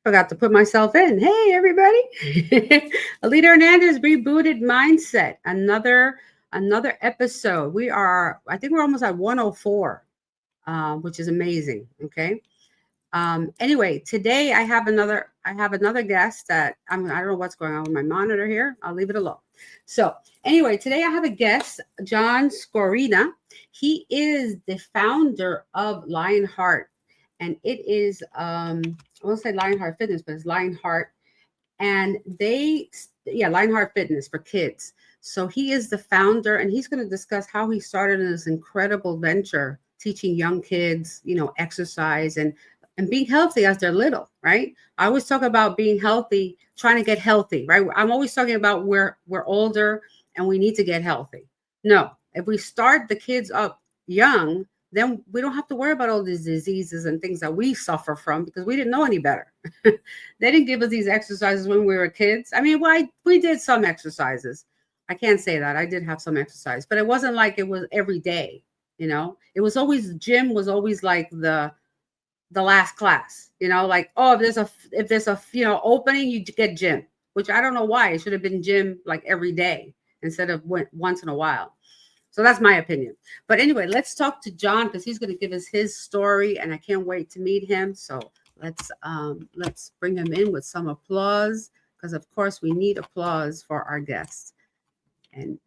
Forgot to put myself in. Hey, everybody. Alita Hernandez, Rebooted Mindset. Another episode. I think we're almost at 104, which is amazing. Okay. Anyway, today I have another guest that I don't know what's going on with my monitor here. I'll leave it alone. So anyway, today I have a guest, John Skoryna. He is the founder of Lionheart, and it is I won't say Lionheart Fitness, but it's Lionheart, and Lionheart Fitness for kids. So he is the founder, and he's going to discuss how he started in this incredible venture, teaching young kids, exercise and being healthy as they're little, right? I always talk about being healthy, trying to get healthy, right? I'm always talking about we're older and we need to get healthy. No, if we start the kids up young, then we don't have to worry about all these diseases and things that we suffer from because we didn't know any better. They didn't give us these exercises when we were kids. I mean, we did some exercises. I can't say that. I did have some exercise, but it wasn't like it was every day, It was always, gym was always like the last class, like, oh, if there's a opening, you get gym, which I don't know why. It should have been gym like every day instead of once in a while. So that's my opinion. But anyway, let's talk to John because he's going to give us his story, and I can't wait to meet him. So let's bring him in with some applause because of course we need applause for our guests. And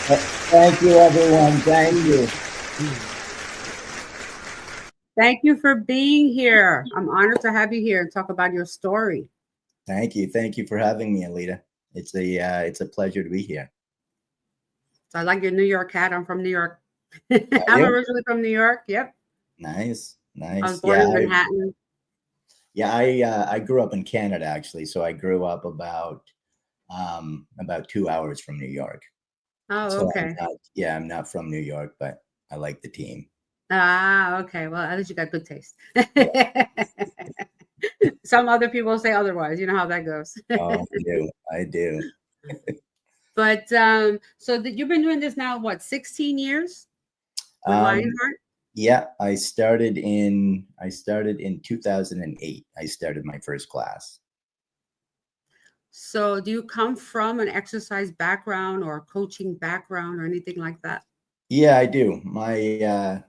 Thank you, everyone. Thank you. Thank you for being here. I'm honored to have you here and talk about your story. Thank you. Thank you for having me, Alita. It's a pleasure to be here. So I like your New York hat. I'm from New York. I'm originally from New York. Yep. Nice. I was born in Manhattan. I grew up in Canada, actually. So I grew up about 2 hours from New York. Oh, so okay. I'm not from New York, but I like the team. Ah, okay. Well, at least you got good taste. Some other people say otherwise. You know how that goes. Oh, I do. But so you've been doing this now, what, 16 years with Lionheart? Yeah, I started in 2008. I started my first class. So do you come from an exercise background or a coaching background or anything like that? Yeah, I do. My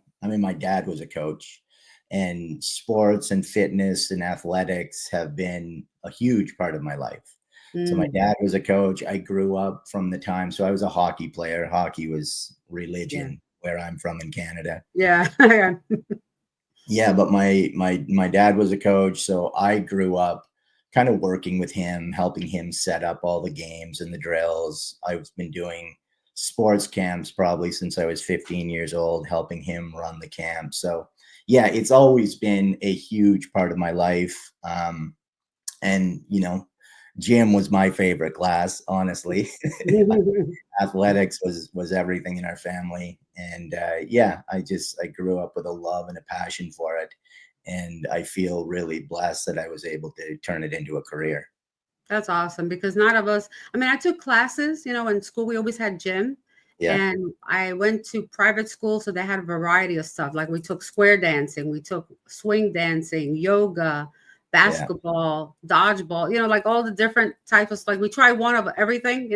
dad was a coach, and sports and fitness and athletics have been a huge part of my life. So my dad was a coach. I grew up from the time. So I was a hockey player. Hockey was religion where I'm from in Canada. Yeah. Yeah. But my dad was a coach. So I grew up kind of working with him, helping him set up all the games and the drills. I've been doing sports camps probably since I was 15 years old, helping him run the camp. So yeah, it's always been a huge part of my life. And gym was my favorite class, honestly. Athletics was everything in our family. And I grew up with a love and a passion for it. And I feel really blessed that I was able to turn it into a career. That's awesome because none of us, I took classes, in school, we always had gym. Yeah. And I went to private school, so they had a variety of stuff. Like we took square dancing, we took swing dancing, yoga, basketball, dodgeball, like all the different types of, like we tried one of everything,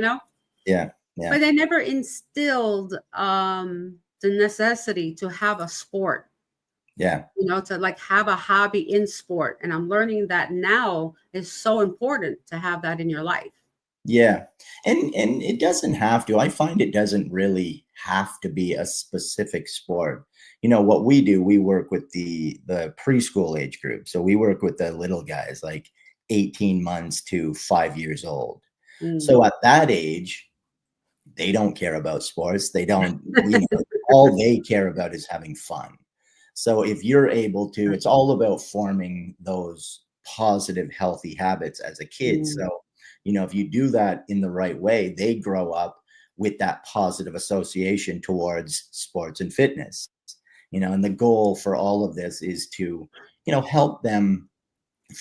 Yeah. But they never instilled the necessity to have a sport. Yeah. To like have a hobby in sport. And I'm learning that now is so important to have that in your life. Yeah. And it doesn't have to. I find it doesn't really have to be a specific sport. What we do, we work with the preschool age group. So we work with the little guys, like 18 months to 5 years old. So at that age, they don't care about sports. They don't, all they care about is having fun. So if you're able to, it's all about forming those positive, healthy habits as a kid. Mm, So, if you do that in the right way, they grow up with that positive association towards sports and fitness. And the goal for all of this is to, help them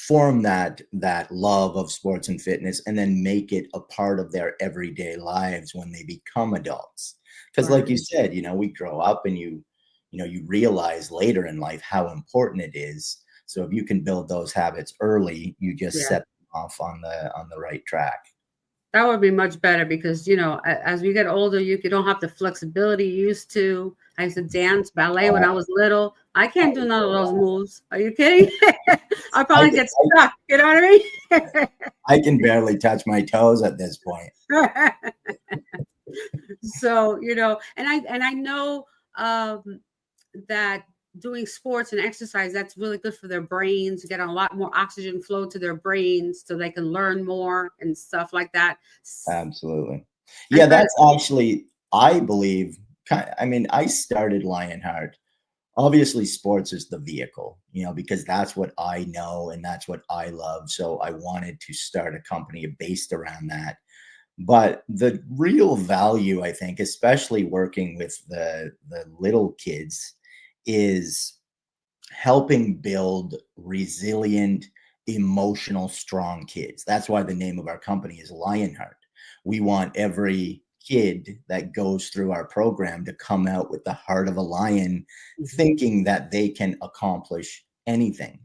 form that love of sports and fitness, and then make it a part of their everyday lives when they become adults. Because like you right. said, we grow up and you realize later in life how important it is. So if you can build those habits early, you just Yeah. set them off on the right track. That would be much better because, as we get older, you don't have the flexibility you used to. I used to dance ballet when uh, I was little. I can't do none of those I, moves. Are you kidding? I'll I, probably get stuck. You know what I can barely touch my toes at this point. I mean? So, and I know that doing sports and exercise, that's really good for their brains, get a lot more oxygen flow to their brains so they can learn more and stuff like that. Absolutely. And Yeah, for the that's actually, I believe, I started Lionheart. Obviously, sports is the vehicle, because that's what I know and that's what I love. So I wanted to start a company based around that. But the real value, I think, especially working with the little kids, is helping build resilient, emotional, strong kids. That's why the name of our company is Lionheart. We want every kid that goes through our program to come out with the heart of a lion, Mhm. thinking that they can accomplish anything.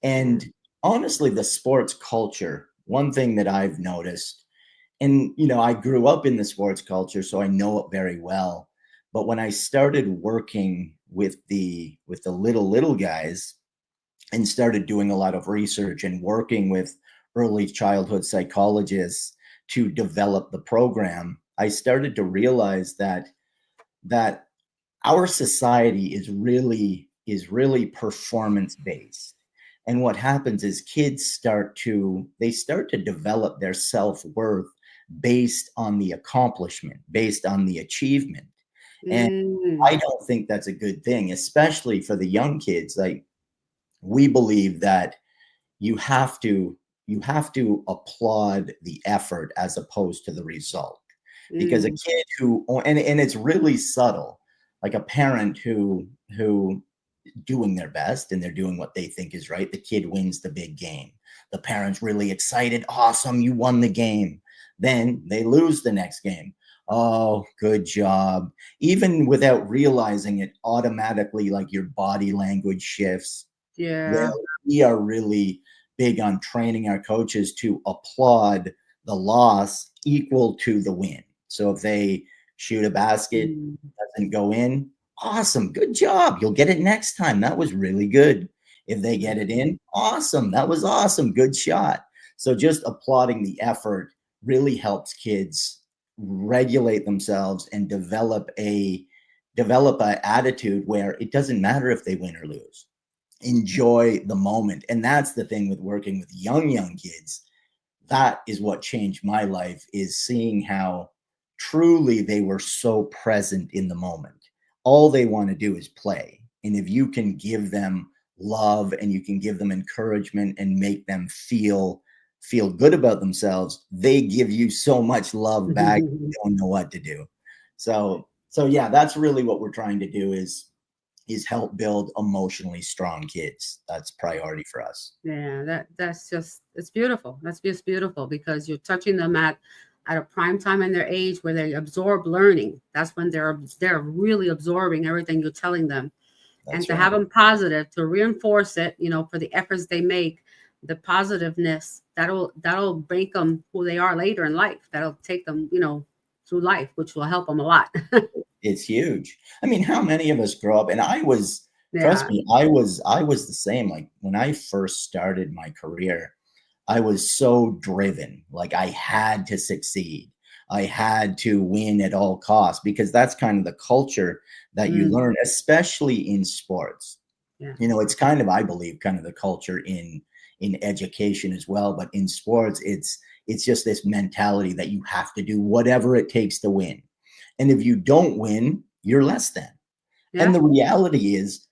Yeah. And honestly, the sports culture, one thing that I've noticed, and I grew up in the sports culture, so I know it very well. But when I started working with the little guys, and started doing a lot of research and working with early childhood psychologists to develop the program, I started to realize that our society is really performance based. And what happens is kids start to develop their self-worth based on the accomplishment, based on the achievement. And I Mm. don't think that's a good thing, especially for the young kids. Like, we believe that you have to you have to applaud the effort as opposed to the result, because a Mm. kid and it's really subtle, like a parent who doing their best and they're doing what they think is right. The kid wins the big game, the parent's really excited, awesome, you won the game. Then they lose the next game. Oh, good job. Even without realizing it, automatically, like, your body language shifts. Yeah. Well, we are really big on training our coaches to applaud the loss equal to the win. So if they shoot a basket, Mm. doesn't go in, awesome, good job. You'll get it next time. That was really good. If they get it in, awesome. That was awesome. Good shot. So just applauding the effort really helps kids regulate themselves and develop a attitude where it doesn't matter if they win or lose. Enjoy the moment. And that's the thing with working with young kids. That is what changed my life, is seeing how truly they were so present in the moment. All they want to do is play. And if you can give them love and you can give them encouragement and make them feel good about themselves, they give you so much love back, you don't know what to do. So yeah, that's really what we're trying to do, is help build emotionally strong kids. That's priority for us. Yeah, that's just, it's beautiful. That's just beautiful because you're touching them at a prime time in their age where they absorb learning. That's when they're really absorbing everything you're telling them. And That's to have right. them positive, to reinforce it, for the efforts they make, the positiveness, that'll make them who they are later in life. That'll take them, through life, which will help them a lot. It's huge. I mean, how many of us grow up, and trust Yeah. me, I was the same. Like, when I first started my career, I was so driven. Like, I had to succeed. I had to win at all costs, because that's kind of the culture that you Mm, learn, especially in sports. yeah. It's kind of, I believe, kind of the culture in education as well, but in sports, It's just this mentality that you have to do whatever it takes to win. And if you don't win, you're less than. And Yeah. the reality is,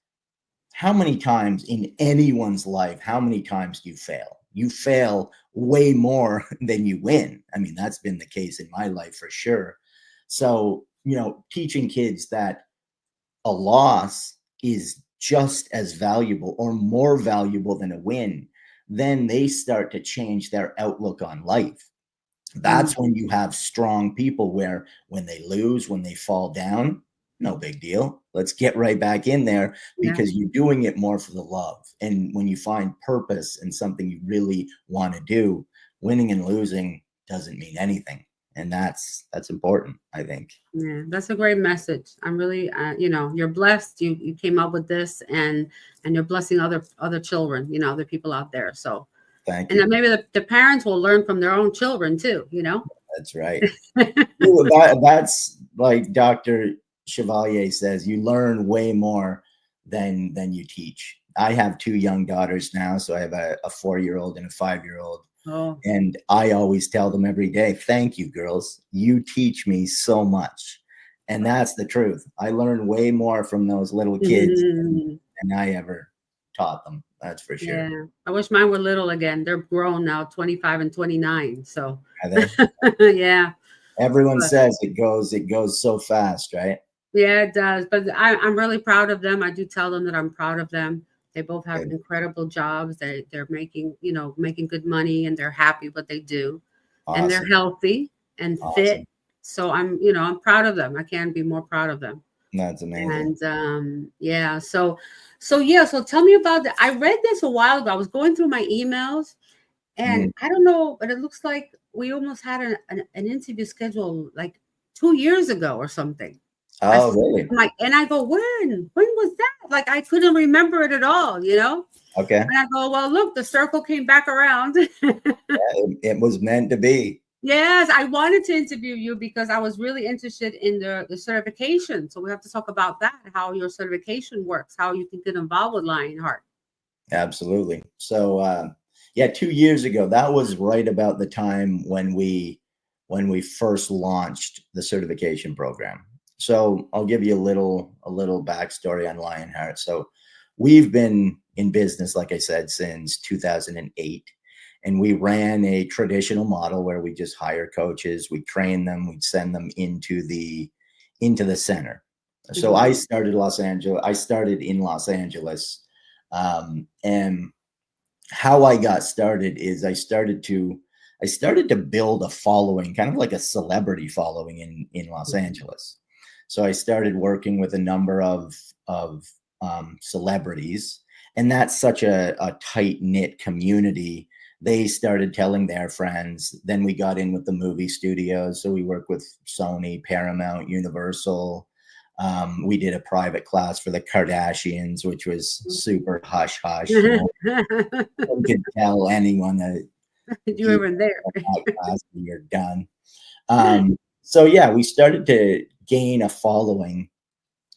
how many times in anyone's life, how many times do you fail? You fail way more than you win. I mean, that's been the case in my life for sure. So, teaching kids that a loss is just as valuable or more valuable than a win, then they start to change their outlook on life. That's when you have strong people where when they lose, when they fall down, no big deal. Let's get right back in there Yeah. because you're doing it more for the love. And when you find purpose in something you really want to do, winning and losing doesn't mean anything. And that's important, I think. Yeah, that's a great message. I'm really, you're blessed. You came up with this, and you're blessing other children, other people out there. So, Thank and then you. maybe the parents will learn from their own children too. That's right. That's like Dr. Chevalier says, you learn way more than you teach. I have 2 young daughters now, so I have a 4-year-old and a 5-year-old. Oh, And I always tell them every day, thank you, girls. You teach me so much. And that's the truth. I learn way more from those little kids than I ever taught them. That's for sure. yeah. I wish mine were little again. They're grown now, 25 and 29. So, Are they? yeah. Everyone But says it goes so fast, right? yeah, it does. But I'm really proud of them. I do tell them that I'm proud of them. They both have Good. incredible jobs. They're making good money, and they're happy what they do, and they're Awesome. healthy and fit. Awesome. So I'm proud of them. I can't be more proud of them. That's amazing. And yeah, so tell me about that. I read this a while ago. I was going through my emails, and I don't know, but it looks like we almost had an interview scheduled like 2 years ago or something. Oh, really? And I go, when was that? Like, I couldn't remember it at all. Okay. And I go, well, look, the circle came back around. It was meant to be. Yes, I wanted to interview you because I was really interested in the certification. So we have to talk about that, how your certification works, how you can get involved with Lionheart. Absolutely. So, 2 years ago, that was right about the time when we first launched the certification program. So I'll give you a little backstory on Lionheart. So we've been in business, like I said, since 2008. And we ran a traditional model where we just hire coaches, we train them, we'd send them into the center. So I started in Los Angeles. And how I got started is I started to build a following, kind of like a celebrity following in Los Angeles. So I started working with a number of celebrities, and that's such a tight knit community. They started telling their friends. Then we got in with the movie studios. So we work with Sony, Paramount, Universal. We did a private class for the Kardashians, which was super hush hush. You could tell anyone that you were in there. that class, you're done. So we started to gain a following,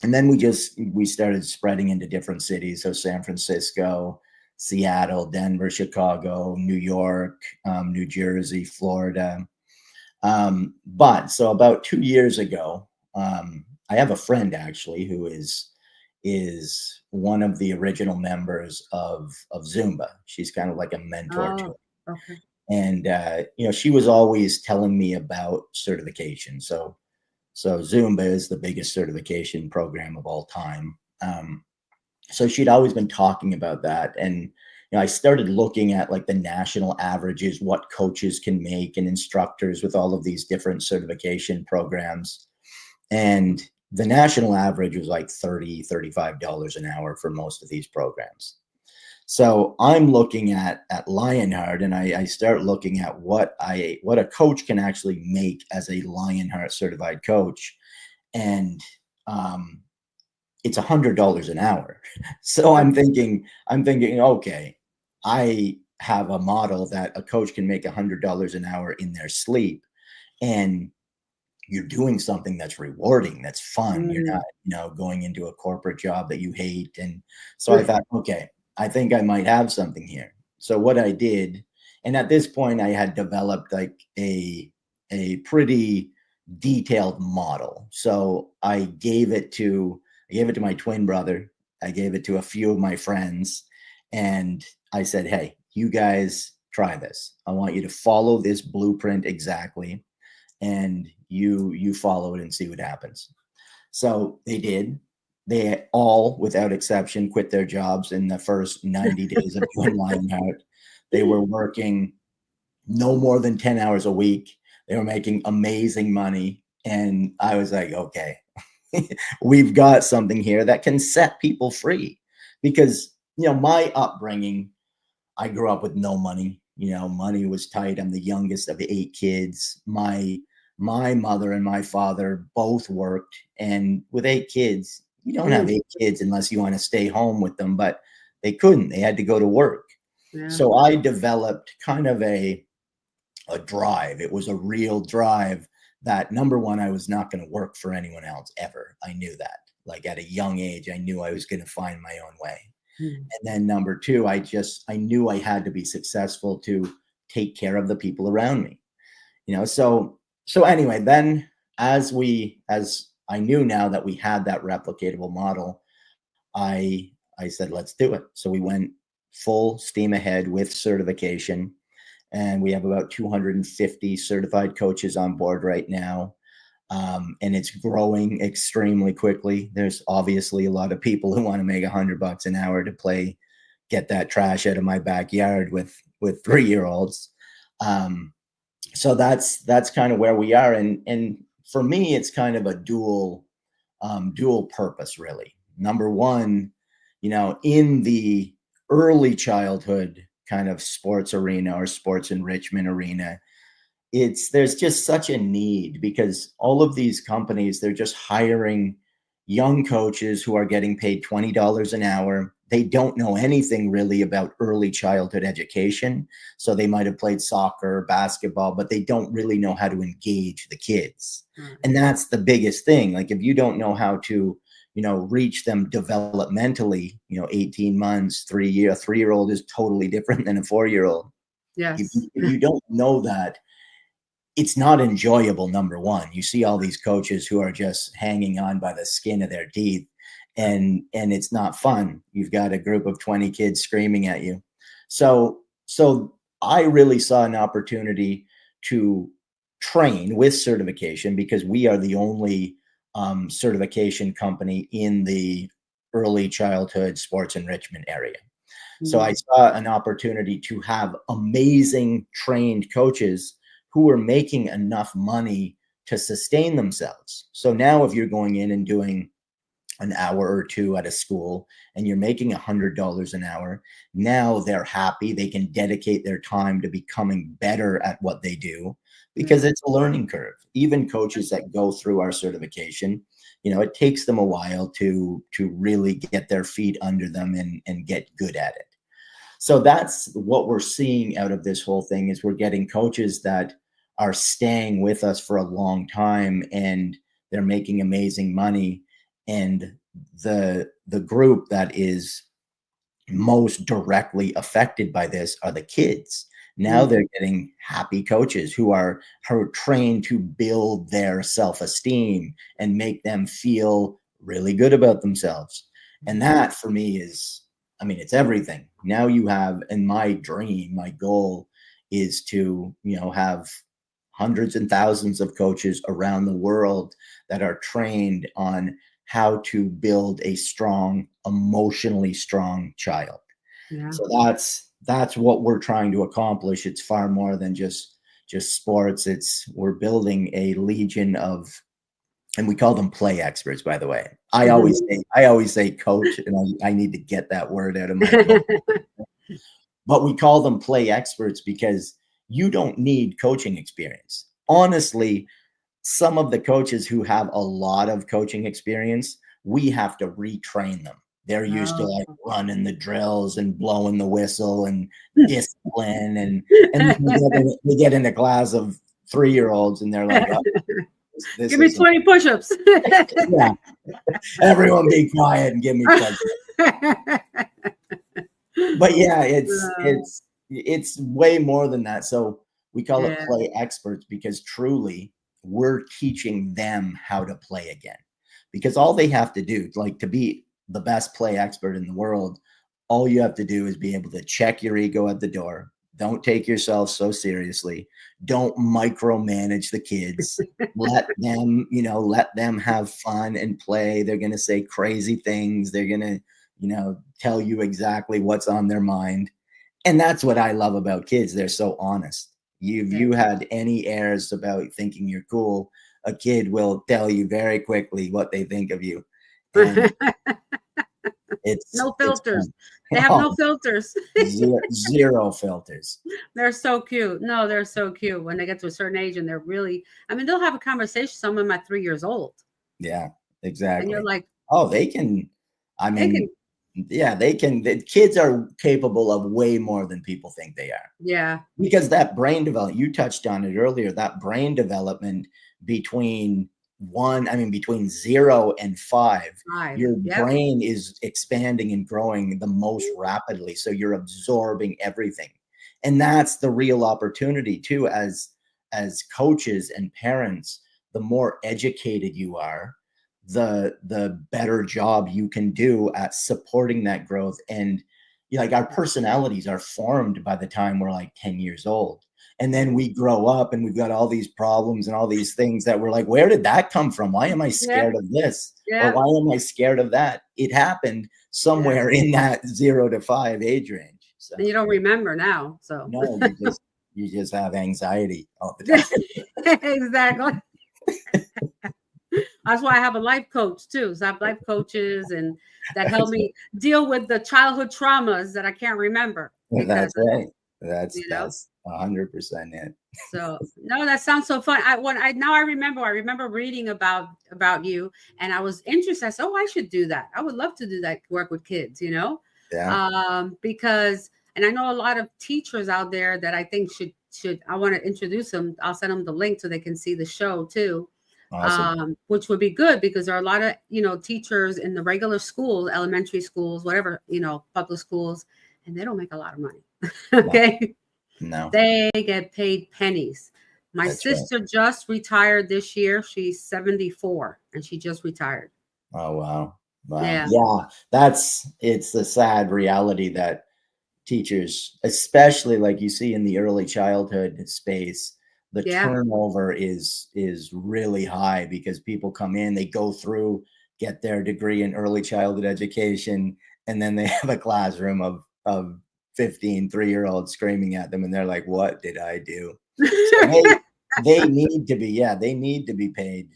and then we started spreading into different cities. So San Francisco, Seattle, Denver, Chicago, New York, New Jersey, Florida. But so about 2 years ago, I have a friend actually who is one of the original members of Zumba. She's kind of like a mentor to it. Okay. And she was always telling me about certification. So Zumba is the biggest certification program of all time. So she'd always been talking about that. And I started looking at like the national averages, what coaches can make and instructors with all of these different certification programs. And the national average was like $30, $35 an hour for most of these programs. So I'm looking at Lionheart, and I start looking at what a coach can actually make as a Lionheart certified coach. And it's $100 an hour. So I'm thinking, okay, I have a model that a coach can make $100 an hour in their sleep, and you're doing something that's rewarding, that's fun. You're not, going into a corporate job that you hate. And so I thought, okay, I think I might have something here. So what I did, And at this point, I had developed like a pretty detailed model. So I gave it to my twin brother. I gave it to a few of my friends, and I said, "Hey, you guys try this. I want you to follow this blueprint exactly, and you follow it and see what happens." So they did. They all, without exception, quit their jobs in the first 90 days of doing Lion Out. They were working no more than 10 hours a week. They were making amazing money. And I was like, okay, we've got something here that can set people free. Because, my upbringing, I grew up with no money. Money was tight. I'm the youngest of 8 kids. My mother and my father both worked. And with 8 kids, you don't have 8 kids unless you want to stay home with them. But they couldn't. They had to go to work. Yeah. So I developed kind of a drive. It was a real drive that, number one, I was not going to work for anyone else ever. I knew that. Like at a young age, I knew I was going to find my own way. And then number two, I knew I had to be successful to take care of the people around me. So anyway, then as I knew now that we had that replicatable model, I said, let's do it. So we went full steam ahead with certification. And we have about 250 certified coaches on board right now. And it's growing extremely quickly. There's obviously a lot of people who want to make $100 an hour to get that trash out of my backyard with 3-year-olds. So that's kind of where we are. And for me, it's kind of a dual purpose, really. Number one, in the early childhood kind of sports arena or sports enrichment arena, there's just such a need, because all of these companies, they're just hiring young coaches who are getting paid $20 an hour. They don't know anything really about early childhood education. So they might have played soccer, basketball, but they don't really know how to engage the kids. And that's the biggest thing. Like if you don't know how to reach them developmentally, 18 months, 3 year, a 3-year-old is totally different than a 4-year-old. Yes. If you don't know that, it's not enjoyable. Number one, you see all these coaches who are just hanging on by the skin of their teeth, and it's not fun. You've got a group of 20 kids screaming at you. So I really saw an opportunity to train with certification, because we are the only certification company in the early childhood sports enrichment area. So I saw an opportunity to have amazing trained coaches who were making enough money to sustain themselves. So now if you're going in and doing an hour or two at a school and you're making $100 an hour, now they're happy. They can dedicate their time to becoming better at what they do, because it's a learning curve. Even coaches that go through our certification, it takes them a while to really get their feet under them and get good at it. So that's what we're seeing out of this whole thing, is we're getting coaches that are staying with us for a long time, and they're making amazing money. And the group that is most directly affected by this are the kids. Now they're getting happy coaches who are trained to build their self-esteem and make them feel really good about themselves. And that for me is, it's everything. Now you have, and my dream, my goal is to, have hundreds and thousands of coaches around the world that are trained on how to build a strong, emotionally strong child. Yeah. So that's what we're trying to accomplish. It's far more than just sports. We're building a legion of, and we call them play experts, by the way. I always say coach, and I need to get that word out of my mouth. But we call them play experts because you don't need coaching experience. Honestly, some of the coaches who have a lot of coaching experience, we have to retrain them. They're used to like running the drills and blowing the whistle and discipline, and they get in a class of 3-year-olds and they're like, oh, this give me 20 push-ups. Yeah. Everyone be quiet and give me push-ups. But yeah, it's way more than that. So we call it Yeah. play experts because truly we're teaching them how to play again. Because all they have to do, like to be the best play expert in the world, all you have to do is be able to check your ego at the door. Don't take yourself so seriously. Don't micromanage the kids. Let them, let them have fun and play. They're going to say crazy things. They're going to, tell you exactly what's on their mind. And that's what I love about kids. They're so honest. If you had any airs about thinking you're cool, a kid will tell you very quickly what they think of you. And No it's filters. fun. They have no filters. Zero filters. They're so cute. No, they're so cute when they get to a certain age and they're really, I mean, they'll have a conversation, some of them at 3 years old. Yeah, And you're exactly. like, Oh, they can. I they mean, can, yeah, they can. The kids are capable of way more than people think they are. yeah. Because that brain development, you touched on it earlier, that brain development between between 0 and 5, 5. your Yep. brain is expanding and growing the most rapidly. So you're absorbing everything. And that's the real opportunity too, as coaches and parents. The more educated you are, the better job you can do at supporting that growth. And like our personalities are formed by the time we're like 10 years old. And then we grow up and we've got all these problems and all these things that we're like, where did that come from? Why am I scared of this? Or why am I scared of that? It happened somewhere in that 0 to 5 age range. So And you don't remember now. So no, you just have anxiety all the time. exactly. That's why I have a life coach too. So I have life coaches and that help me deal with the childhood traumas that I can't remember because That's right. you know. That's 100% it. So no, that sounds so fun. I remember reading about you and I was interested. I said, oh, I should do that. I would love to do that, work with kids, Yeah. Because and I know a lot of teachers out there that I think should I want to introduce them. I'll send them the link so they can see the show too. Awesome. Which would be good because there are a lot of teachers in the regular schools, elementary schools, whatever, public schools, and they don't make a lot of money. Okay. No. They get paid pennies. My sister just retired this year. She's 74 and she just retired. Oh, wow. Yeah. It's the sad reality that teachers, especially like you see in the early childhood space, the turnover is really high because people come in, they go through, get their degree in early childhood education, and then they have a classroom of 15 3-year-olds screaming at them and they're like, what did I do? So they need to be paid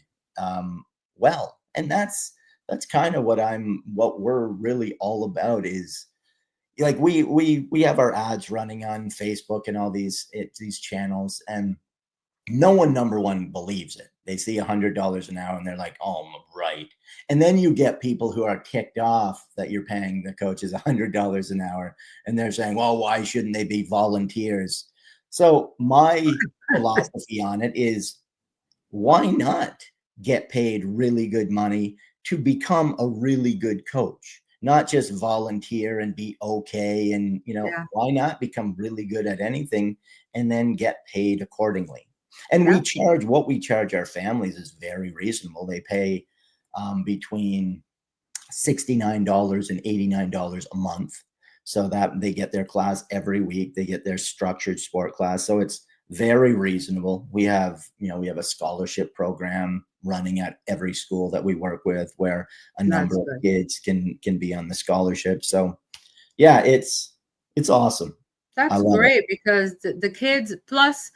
well. And that's kind of what we're really all about is like we have our ads running on Facebook and all these channels, and no one, number one, believes it. They see $100 an hour and they're like, oh, right. And then you get people who are kicked off that you're paying the coaches $100 an hour. And they're saying, well, why shouldn't they be volunteers? So my philosophy on it is, why not get paid really good money to become a really good coach? Not just volunteer and be okay. And, why not become really good at anything and then get paid accordingly? And what we charge our families is very reasonable. They pay between $69 and $89 a month. So that they get their class every week. They get their structured sport class. So it's very reasonable. We have a scholarship program running at every school that we work with where a number of kids can be on the scholarship. So yeah, it's awesome. That's great because the kids, plus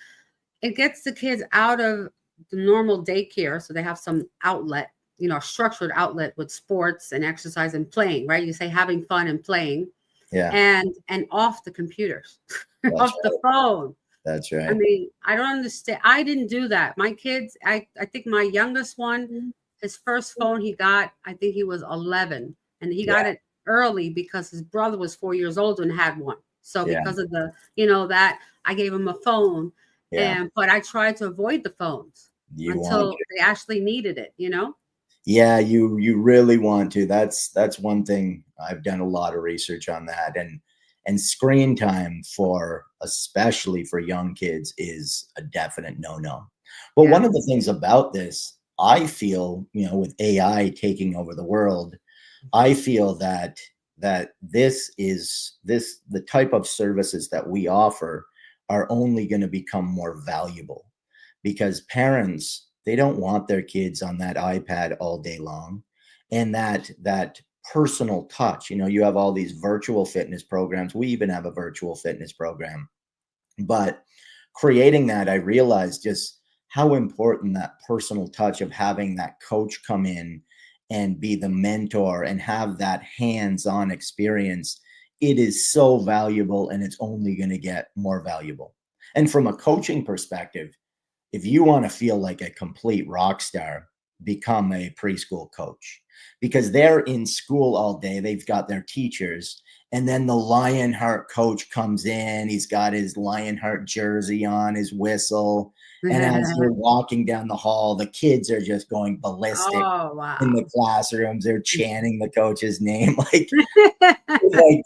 it gets the kids out of the normal daycare. So they have some outlet, structured outlet with sports and exercise and playing, right? You say having fun and playing. Yeah. And off the computers, off the phone. That's right. I mean, I don't understand. I didn't do that. My kids, I think my youngest one, his first phone he got, I think he was 11. And he got it early because his brother was 4 years old and had one. So because of the, that, I gave him a phone. But I tried to avoid the phones until they actually needed it, Yeah, you really want to. That's one thing. I've done a lot of research on that. And screen time for, especially for young kids, is a definite no-no. But Yeah. one of the things about this, I feel, with AI taking over the world, I feel that the type of services that we offer are only going to become more valuable, because parents, they don't want their kids on that iPad all day long. And that personal touch, you have all these virtual fitness programs. We even have a virtual fitness program. But creating that, I realized just how important that personal touch of having that coach come in and be the mentor and have that hands-on experience, it is so valuable, and it's only going to get more valuable. And from a coaching perspective, if you want to feel like a complete rock star, become a preschool coach, because they're in school all day. They've got their teachers, and then the Lionheart coach comes in. He's got his Lionheart jersey on, his whistle. And as you're walking down the hall, the kids are just going ballistic Oh, wow. in the classrooms. They're chanting the coach's name. Like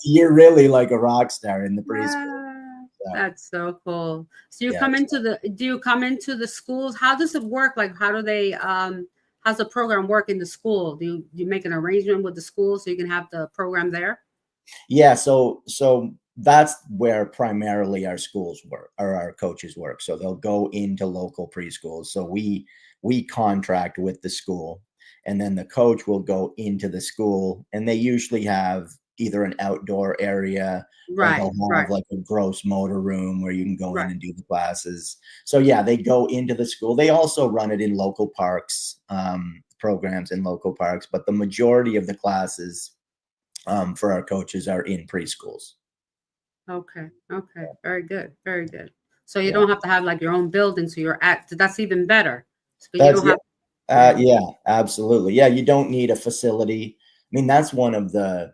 you're really like a rock star in the preschool. So, that's so cool. So you yeah, come into do you come into the schools? How does it work? Like, how do they, how's the program work in the school? Do you make an arrangement with the school so you can have the program there? yeah. So that's where primarily our schools work, or our coaches work. So they'll go into local preschools. So we contract with the school, and then the coach will go into the school, and they usually have either an outdoor area, or Right, they'll right, have like a gross motor room where you can go in right. and do the classes. So yeah, they go into the school. They also run it in local parks, programs in local parks, but the majority of the classes, for our coaches, are in preschools. Okay, okay. Very good, very good. So you Yeah. don't have to have like your own building, so you're that's even better. So you That's don't have, yeah, yeah, absolutely. Yeah, you don't need a facility. I mean, that's one of the,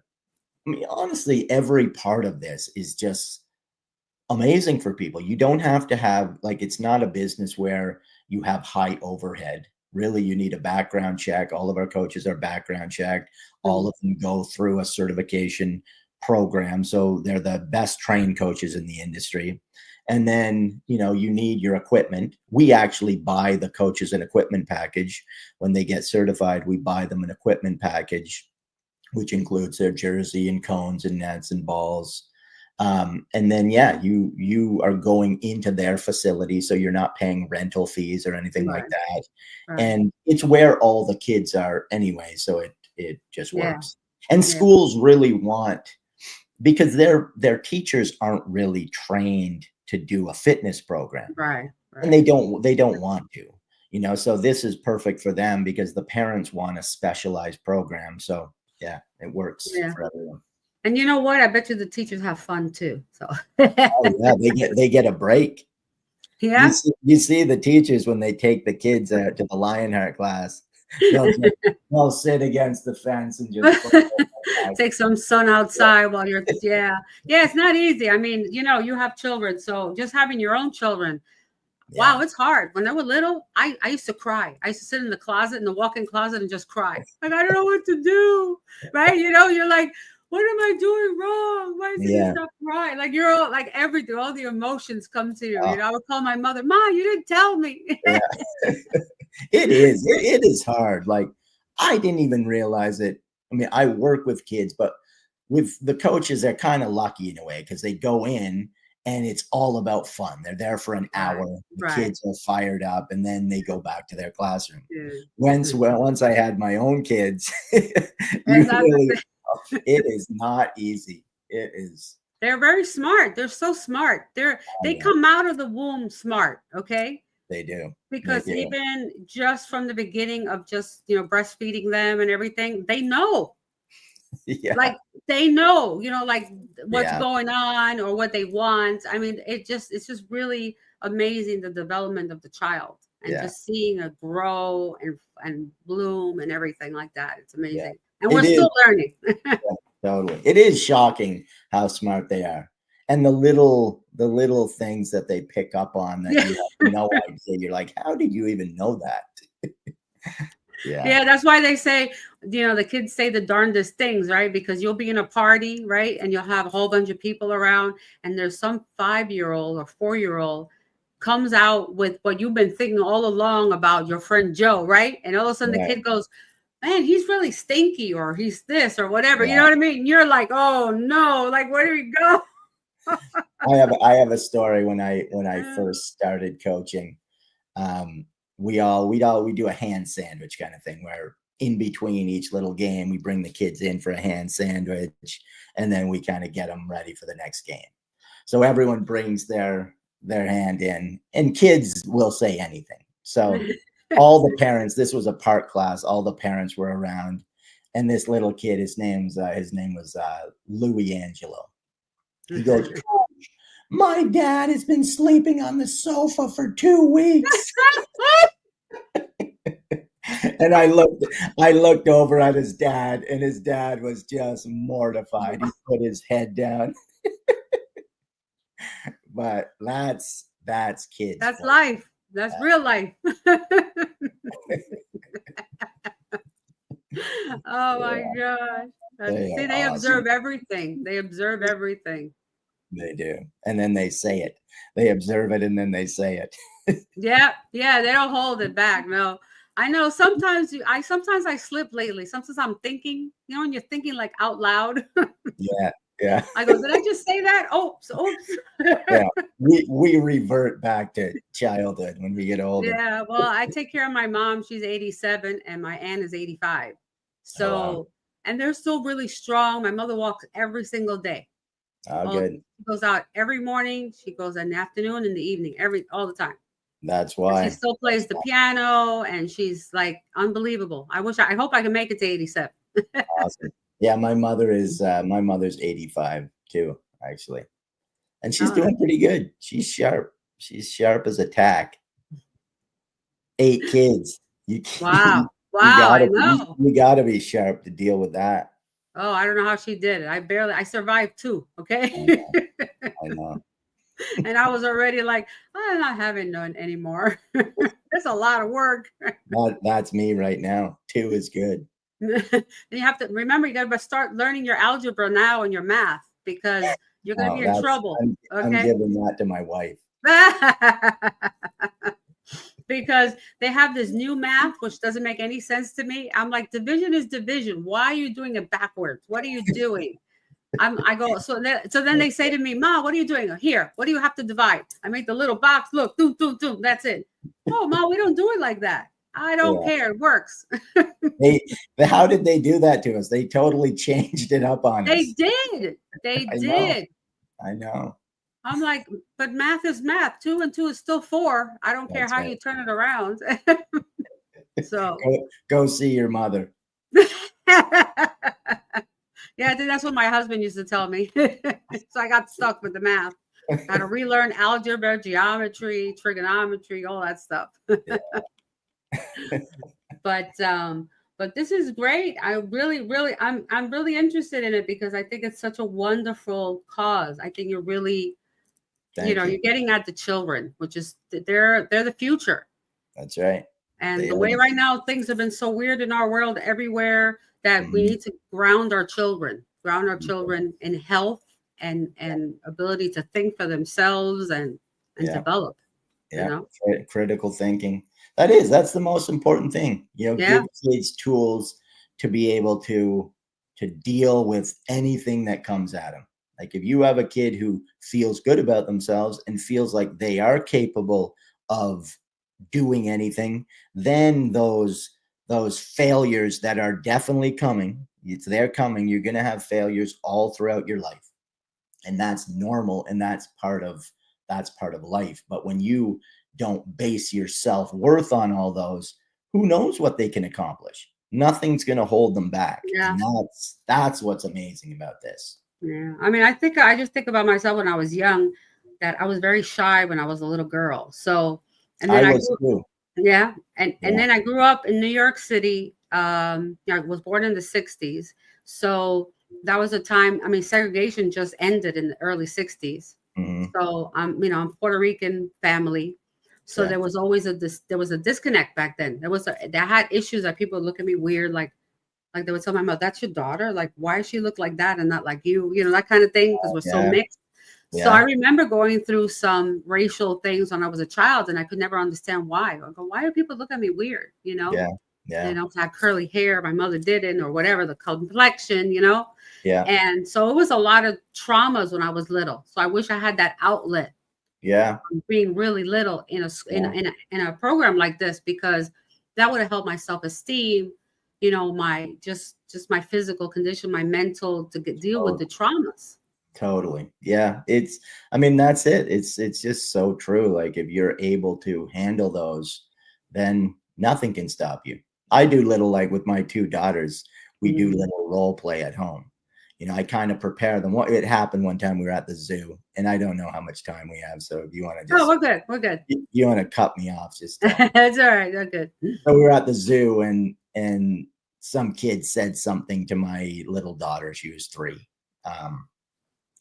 I mean, honestly, every part of this is just amazing for people. You don't have to have, like, it's not a business where you have high overhead. Really, you need a background check. All of our coaches are background checked. All mhm, of them go through a certification program. So they're the best trained coaches in the industry. And then, you need your equipment. We actually buy the coaches an equipment package. When they get certified, we buy them an equipment package, which includes their jersey and cones and nets and balls. And then, yeah, you are going into their facility, so you're not paying rental fees or anything like right, that. right. And it's where all the kids are anyway, so it just Yeah, works. And yeah, schools really want, because their teachers aren't really trained to do a fitness program, right, and right. they don't want to. So this is perfect for them because the parents want a specialized program. So yeah, it works Yeah. for everyone. And you know what? I bet you the teachers have fun too. So Oh yeah, they get a break. You yeah. see the teachers when they take the kids out to the Lionheart class, they'll sit against the fence and just play. Take some sun Yeah, outside while you're, yeah. Yeah, it's not easy. I mean, you have children, so just having your own children, wow, yeah, it's hard. When they were little, I used to cry. I used to sit in the closet, in the walk-in closet, and just cry. Like, I don't know what to do. Right? You're like, what am I doing wrong? Why isn't he yeah. stop crying? Like, you're all like everything, all the emotions come to you. Oh, I would call my mother, Ma, you didn't tell me. yeah. It is. It is hard. Like, I didn't even realize it. I mean, I work with kids, but with the coaches, they're kind of lucky in a way because they go in and it's all about fun. They're there for an Right, hour. The right. kids are fired up, and then they go back to their classroom. Yeah. Once I had my own kids, you And that's really, the it is not easy. It is. they're very smart. They're so smart. Oh, They yeah, come out of the womb smart, okay? they do. They Because do. even just from the beginning of just, breastfeeding them and everything, they know. Yeah. Like they know, like what's Yeah. going on or what they want. I mean, it's just really amazing, the development of the child, and Yeah. just seeing it grow and bloom and everything like that. It's Yeah. amazing. And we're It is. still learning. Yeah, totally. It is shocking how smart they are. And the little things that they pick up on that Yeah. you have no idea. You're like, how did you even know that? Yeah. Yeah, that's why they say the kids say the darndest things, right? Because you'll be in a party, right? And you'll have a whole bunch of people around, and there's some 5-year-old or 4-year-old comes out with what you've been thinking all along about your friend Joe, right? And all of a sudden the Right. kid goes, man, he's really stinky, or he's this or whatever. You Yeah. know what I mean? You're like, oh no, like where do we go? I have a story when I first started coaching. We do a hand sandwich kind of thing where in between each little game, we bring the kids in for a hand sandwich, and then we kind of get them ready for the next game. So everyone brings their hand in, and kids will say anything. So all the parents, this was a park class, all the parents were around, and this little kid, his name was Louis Angelo. He goes, my dad has been sleeping on the sofa for 2 weeks. And I looked over at his dad, and his dad was just mortified. He put his head down. But that's kids. That's life. That's real life. Oh my gosh. See, they observe everything. They observe everything. They do. And then they say it. They observe it and then they say it. Yeah. They don't hold it back. No. I know sometimes I slip lately. Sometimes I'm thinking, and you're thinking like out loud. Yeah. I go, did I just say that? Oops. Yeah. We revert back to childhood when we get older. Yeah. Well, I take care of my mom. She's 87 and my aunt is 85. So, wow. And they're still really strong. My mother walks every single day. Oh, good. She goes out every morning. She goes in the afternoon, in the evening, all the time. That's why. She still plays the piano, and she's like unbelievable. I hope I can make it to 87. Awesome. Yeah, my mother's 85 too, actually. And she's doing pretty good. She's sharp. She's sharp as a tack. 8 kids. Wow. I know. You gotta be sharp to deal with that. Oh, I don't know how she did it. I survived 2. Okay. I know. And I was already like, I'm not having none anymore. It's a lot of work. That's me right now. 2 is good. And you have to remember, you got to start learning your algebra now and your math, because you're going to be in trouble. I'm giving that to my wife. Because they have this new math, which doesn't make any sense to me. I'm like, division is division. Why are you doing it backwards? What are you doing? So then they say to me, Ma, what are you doing? Here, what do you have to divide? I make the little box. Look, doom, that's it. Oh, Ma, we don't do it like that. I don't care. It works. How did they do that to us? They totally changed it up on us. They did. They did. I know. I'm like, but math is math. 2 and 2 is still 4. I don't care how you turn it around. So go see your mother. Yeah, I think that's what my husband used to tell me. So I got stuck with the math. Got to relearn algebra, geometry, trigonometry, all that stuff. But this is great. I'm really interested in it, because I think it's such a wonderful cause. I think you're really, you're getting at the children, which is they're the future. That's right. And the way right now things have been so weird in our world everywhere, that we need to ground our children in health and ability to think for themselves and develop. Yeah, critical thinking. That's the most important thing. Give kids tools to be able to deal with anything that comes at them. Like if you have a kid who feels good about themselves and feels like they are capable of doing anything, then those failures that are definitely coming, they're coming. You're going to have failures all throughout your life, and that's normal, and that's part of life. But when you don't base your self-worth on all those, who knows what they can accomplish? Nothing's going to hold them back. Yeah. And that's what's amazing about this. Yeah. I mean, I just think about myself when I was young, that I was very shy when I was a little girl. So, and then I was too. Yeah. And then I grew up in New York City. I was born in the 60s. So that was a time, segregation just ended in the early 60s. Mm-hmm. So I'm Puerto Rican family. So there was always a disconnect back then. There had issues that people would look at me weird, like Like they would tell my mother, "That's your daughter. Like, why does she look like that and not like you?" You know, that kind of thing, because we're so Yeah. mixed. So I Yeah. remember going through some racial things when I was a child, and I could never understand why. I go, why do people look at me weird? Yeah. You Yeah. know, 'cause I had curly hair, my mother didn't, or whatever, the complexion, you know. Yeah. And so it was a lot of traumas when I was little. So I wish I had that outlet Yeah. being really little in a Yeah. in a program like this, because that would have helped my self-esteem, you know, my just my physical condition, my mental, to deal with the traumas. Totally. Yeah. I mean, that's it. It's just so true. Like if you're able to handle those, then nothing can stop you. I do little, like with my two daughters, we do Mm. little role play at home. I kind of prepare them. What it happened one time we were at the zoo, and I don't know how much time we have. So if you want to Oh, just we're good. We're good. you want to cut me off, just tell me. That's all right. We're good. So we were at the zoo, and some kid said something to my little daughter. She was 3. Um,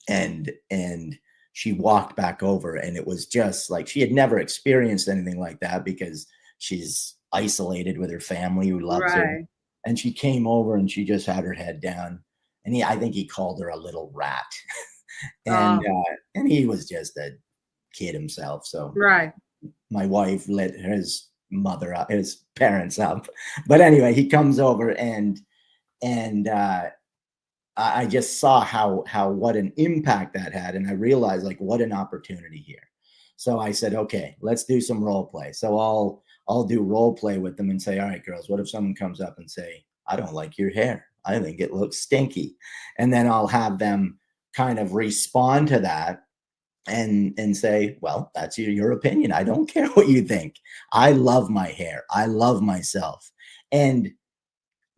and she walked back over, and it was just like she had never experienced anything like that because she's isolated with her family who loves her. Right. And she came over and she just had her head down, and I think he called her a little rat. Oh, And he was just a kid himself. So right. my wife let his parents up. But anyway, he comes over, and I just saw how what an impact that had, and I realized like what an opportunity here. So I said, okay, let's do some role play. So I'll do role play with them and say, all right, girls, what if someone comes up and say, I don't like your hair. I think it looks stinky. And then I'll have them kind of respond to that and say, well, that's your opinion. I don't care what you think. I love my hair. I love myself. And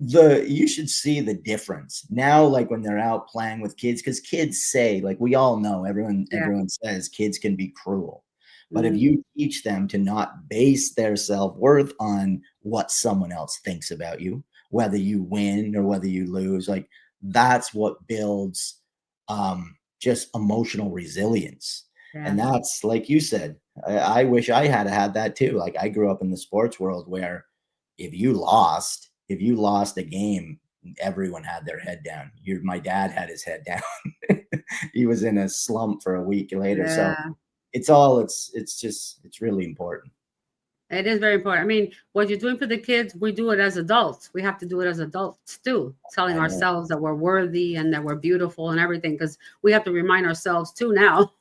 you should see the difference now, like when they're out playing with kids, because kids say, like we all know, everyone Yeah. everyone says kids can be cruel. But if Mhm. you teach them to not base their self-worth on what someone else thinks about you, whether you win or whether you lose, like that's what builds just emotional resilience. Yeah. And that's like you said, I wish I had that too. Like I grew up in the sports world where if you lost a game, everyone had their head down. My dad had his head down. He was in a slump for a week later. So Yeah. it's really important. It is very important. I mean, what you're doing for the kids, we do it as adults. We have to do it as adults too, telling I know. ourselves that we're worthy and that we're beautiful and everything, because we have to remind ourselves too now,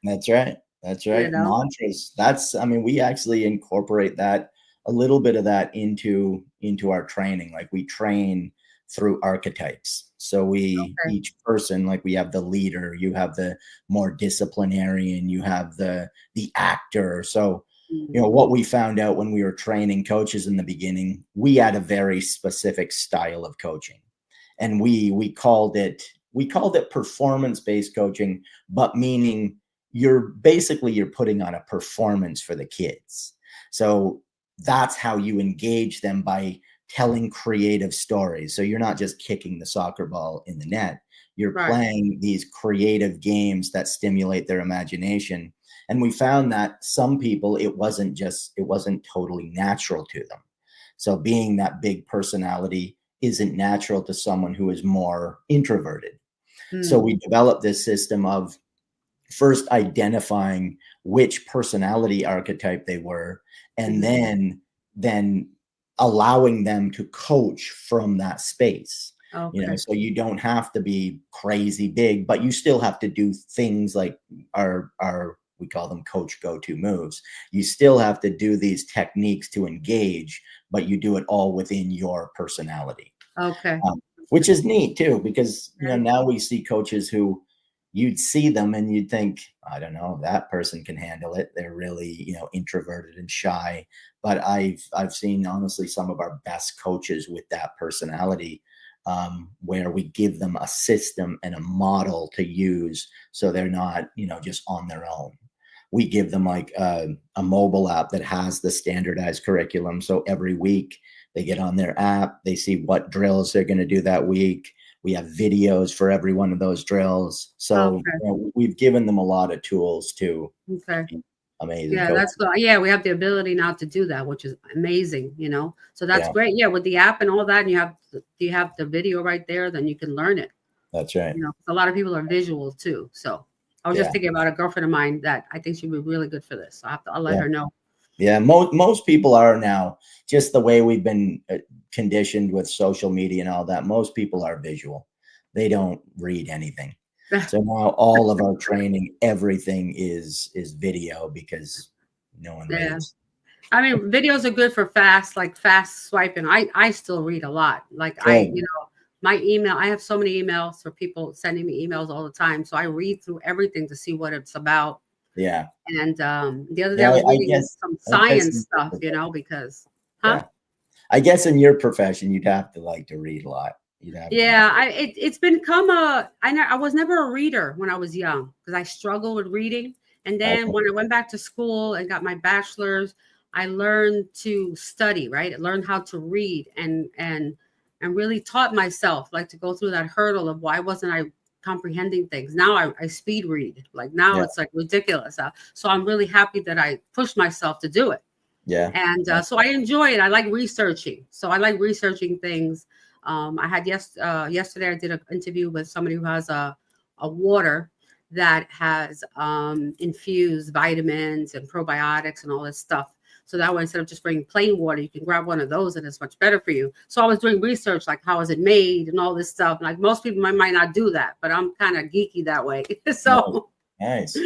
That's right. That's you right. know. Mantras. I mean, we actually incorporate that, a little bit of that into our training. Like we train through archetypes. So Okay. each person, like we have the leader, you have the more disciplinarian, you have the actor. So, Mhm. what we found out when we were training coaches in the beginning, we had a very specific style of coaching. And we called it performance-based coaching, but meaning you're putting on a performance for the kids. So that's how you engage them, by telling creative stories. So you're not just kicking the soccer ball in the net. You're Right. playing these creative games that stimulate their imagination. And we found that some people, it wasn't totally natural to them. So being that big personality isn't natural to someone who is more introverted. So Mm. we developed this system of first identifying which personality archetype they were, and Mhm. then allowing them to coach from that space. Okay. So you don't have to be crazy big, but you still have to do things like our we call them coach go-to moves. You still have to do these techniques to engage, but you do it all within your personality. Okay. um, which is neat too, because Yeah. now we see coaches who you'd see them and you'd think, I don't know, that person can handle it. They're really, introverted and shy. But I've seen honestly some of our best coaches with that personality, where we give them a system and a model to use, so they're not, just on their own. We give them like a mobile app that has the standardized curriculum. So every week they get on their app, they see what drills they're going to do that week. We have videos for every one of those drills. So Okay. we've given them a lot of tools to Okay. amazing Yeah, coach. that's good. Yeah, we have the ability now to do that, which is amazing, you know. So that's Yeah, great. Yeah, with the app and all that, and you have the video right there, then you can learn it. that's right. You know, a lot of people are visual too. So I was just Yeah, thinking about a girlfriend of mine that I think she'd be really good for this. So I'll let yeah, her know. yeah. Most people are now, just the way we've been conditioned with social media and all that. Most people are visual. They don't read anything. So now all of our training, everything is video because no one Yeah. reads. I mean, videos are good for fast swiping. I still read a lot. Like Good. my email, I have so many emails for people sending me emails all the time. So I read through everything to see what it's about. Yeah. And the other day I Yeah, was I reading guess some I guess science in stuff, your profession, because, huh? yeah. I guess in your profession you'd have to like to read a lot. You'd have to. Yeah, it's become I was never a reader when I was young because I struggled with reading. And then Okay. when I went back to school and got my bachelor's, I learned to study, right? I learned how to read and really taught myself like to go through that hurdle of why wasn't I comprehending things. Now I speed read. Like now Yeah. it's like ridiculous. So I'm really happy that I pushed myself to do it. Yeah. And Yeah. so I enjoy it. I like researching. So I like researching things. I had yesterday I did an interview with somebody who has a water that has infused vitamins and probiotics and all this stuff. So that way, instead of just bringing plain water, you can grab one of those and it's much better for you. So I was doing research, like how is it made and all this stuff. Like most people might not do that, but I'm kind of geeky that way. Nice. So, Nice.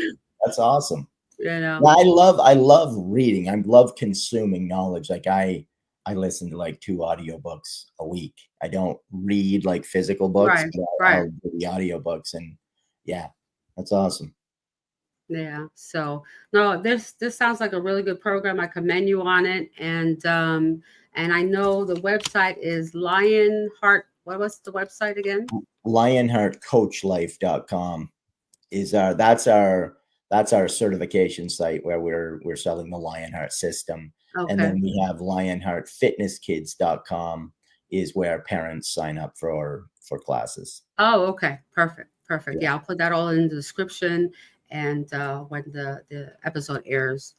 That's awesome. you know, Yeah, I love reading. I love consuming knowledge. Like I listen to like 2 audiobooks a week. I don't read like physical books, right, but right. I'll do the audiobooks, and yeah, that's awesome. Yeah. So no, this sounds like a really good program. I commend you on it. And I know the website is Lionheart. What was the website again? Lionheartcoachlife.com is that's our certification site where we're selling the Lionheart system. And Okay. then we have lionheartfitnesskids.com is where parents sign up for classes. Oh, okay. Perfect. Perfect. Yeah. Yeah, I'll put that all in the description and when the episode airs.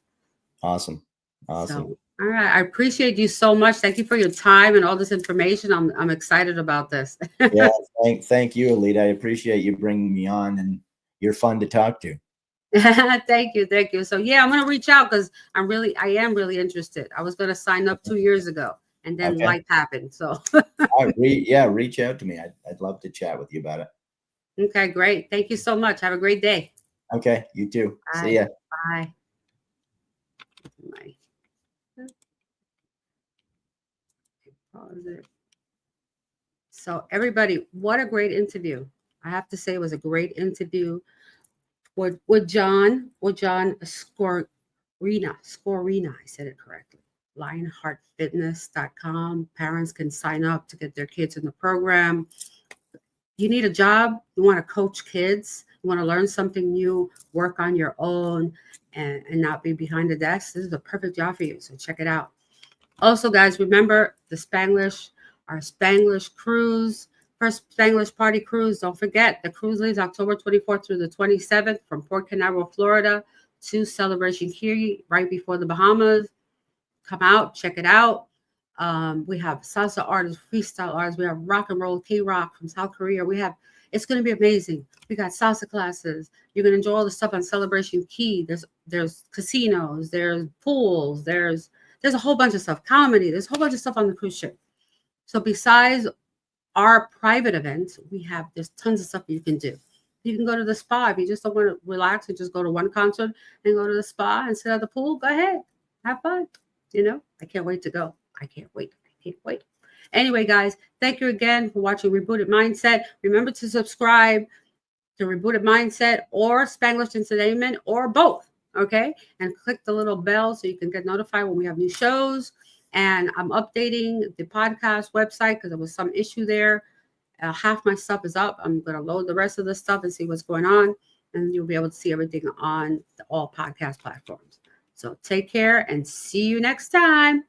Awesome. Awesome. So all right. I appreciate you so much. Thank you for your time and all this information. I'm excited about this. Yeah, thank you, Alita. I appreciate you bringing me on, and you're fun to talk to. Thank you, thank you. So yeah, I'm gonna reach out because I am really interested. I was gonna sign up 2 years ago, and then Okay. life happened. So Reach out to me. I'd love to chat with you about it. okay, great. Thank you so much. Have a great day. Okay, you too. See Bye. ya. Bye. Bye. Pause it. So everybody, what a great interview. I have to say it was a great interview with John Skoryna. I said it correctly. Lionheartfitness.com. Parents can sign up to get their kids in the program. You need a job, you want to coach kids, you want to learn something new, work on your own, and not be behind the desk. This is the perfect job for you. So check it out. Also, guys, remember our Spanglish cruise, first Spanglish party cruise. Don't forget, the cruise leaves October 24th through the 27th from Port Canaveral, Florida to Celebration Key, right before the Bahamas. Come out, check it out. We have salsa artists, freestyle artists. We have rock and roll K-rock from South Korea. It's going to be amazing. We got salsa classes. You're going to enjoy all the stuff on Celebration Key. There's casinos, there's pools, there's a whole bunch of stuff. Comedy. There's a whole bunch of stuff on the cruise ship. So besides our private events, there's tons of stuff you can do. You can go to the spa if you just don't want to relax and just go to one concert and go to the spa and sit at the pool. Go ahead, have fun. I can't wait to go. I can't wait. Anyway, guys, thank you again for watching Rebooted Mindset. Remember to subscribe to Rebooted Mindset or Spanglish Entertainment or both. Okay, and click the little bell so you can get notified when we have new shows. And I'm updating the podcast website because there was some issue there. Half my stuff is up. I'm going to load the rest of the stuff and see what's going on. And you'll be able to see everything on all podcast platforms. So take care and see you next time.